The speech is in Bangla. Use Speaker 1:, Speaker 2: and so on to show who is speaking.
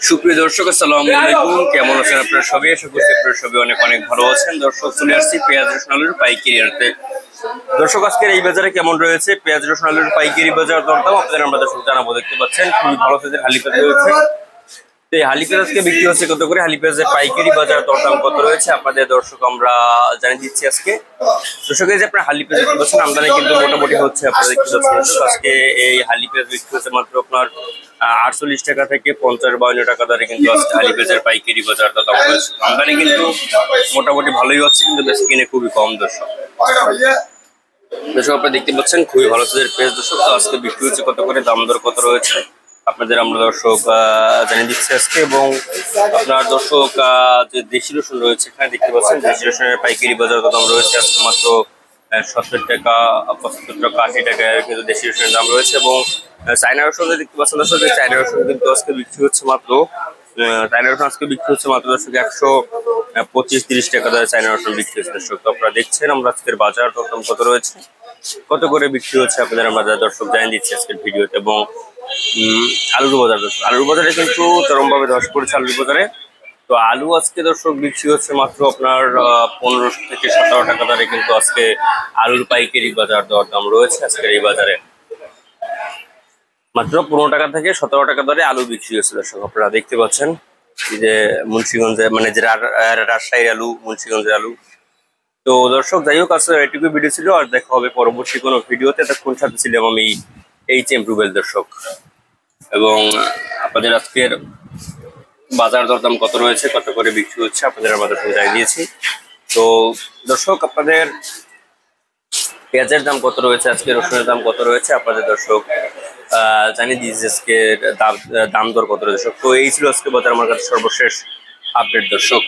Speaker 1: সুপ্রিয় দর্শক, আসসালামু আলাইকুম। কেমন আছেন আপনারা সবাই? আশা করছি আপনারা সবাই অনেক অনেক ভালো আছেন। দর্শক, চলে আসছি পেঁয়াজ রসুন আলুর পাইকারি আনতে। দর্শক, আজকের এই বাজারে কেমন রয়েছে পেঁয়াজ রসুন আলুর পাইকারি বাজার দরদাম আপনাদের আমরা দর্শক জানাবো। দেখতে পাচ্ছেন খুবই ভালো সাইজের হালি পেঁয়াজ রয়েছে। তো এই হালি পেঁয়াজ আজকে বিক্রি হচ্ছে কত করে, হালি পেঁয়াজের পাইকারি বাজার দরদাম কত রয়েছে আপনাদের দর্শক আমরা জানিয়ে দিচ্ছি আজকে। দর্শক, এই যে আপনার হালি পেঁয়াজ দেখতে পাচ্ছেন, আমদানি কিন্তু মোটামুটি হচ্ছে। আপনারা দেখতে পাচ্ছেন আজকে এই হালি পেঁয়াজ বিক্রি হচ্ছে মাত্র আপনার 48 টাকা থেকে 50-52 টাকা দরে কিন্তু আজকে হালি পেঁয়াজের পাইকারি বাজার দরদাম রয়েছে। আমদানি কিন্তু মোটামুটি ভালোই হচ্ছে, কিন্তু বেশি কিনে খুবই কম। দর্শক আপনারা দেখতে পাচ্ছেন খুবই ভালো সাইজের পেঁয়াজ। দর্শক, তো আজকে বিক্রি হচ্ছে কত করে, দাম দর কত রয়েছে আপনাদের আমরা দর্শক জানিয়ে দিচ্ছি আজকে। এবং আপনার দর্শক যে দেশি রসুন রয়েছে, এখানে দেখতে পাচ্ছেন দেশি রসুনের পাইকারি বাজার দাম রয়েছে আজকে মাত্র 70 টাকা, 75 টাকা, 80 টাকা কিন্তু দেশি রসুনের দাম রয়েছে। এবং চায়না রসুন দেখতে পাচ্ছেন দর্শক, চায়না রসুন কিন্তু আজকে বিক্রি হচ্ছে মাত্র চায়না রসুন আজকে বিক্রি হচ্ছে মাত্র দর্শক 125-30 টাকা দরে চায়না রসুন বিক্রি হচ্ছে। দর্শক, তো আপনারা দেখছেন আমরা আজকের বাজার দরদাম কত রয়েছে, কত করে বিক্রি হচ্ছে আপনাদের আমরা দর্শক জানিয়ে দিচ্ছি আজকের ভিডিওতে। এবং আলুর বাজার, দর্শক আলুর বাজারে কিন্তু চরমভাবে ধস পড়েছে আলুর বাজারে। তো আলু আজকে দর্শক বিক্রি হচ্ছে মাত্র আপনার 15 থেকে 17 টাকা দরে কিন্তু আজকে আলুর পাইকারি বাজার দরদাম রয়েছে আজকের এই বাজারে। মাত্র 15 টাকা থেকে 17 টাকা দরে আলু বিক্রি হচ্ছে। দর্শক আপনারা দেখতে পাচ্ছেন এই যে মুন্সিগঞ্জে, মানে যে রাজশাহীর আলু, মুন্সিগঞ্জের আলু। তো দর্শক যাই হোক, আসলে এটুকু ভিডিও ছিল, আর দেখা হবে পরবর্তী কোনো ভিডিওতে। তখন সাথে ছিলাম আমি এইচ.এম. রুবেল। দর্শক, এবং আপনাদের আজকের বাজার দরদাম কত রয়েছে, কত করে বিক্রি হচ্ছে আপনাদের আমাদের সঙ্গে জানিয়ে দিয়েছি। তো দর্শক, আপনাদের পেঁয়াজের দাম কত রয়েছে, আজকে রসুনের দাম কত রয়েছে আপনাদের দর্শক জানিয়ে দিয়েছি আজকে দাম দর কত রয়েছে। তো এই ছিল আজকে বাজার আমার কাছে সর্বশেষ আপডেট। দর্শক।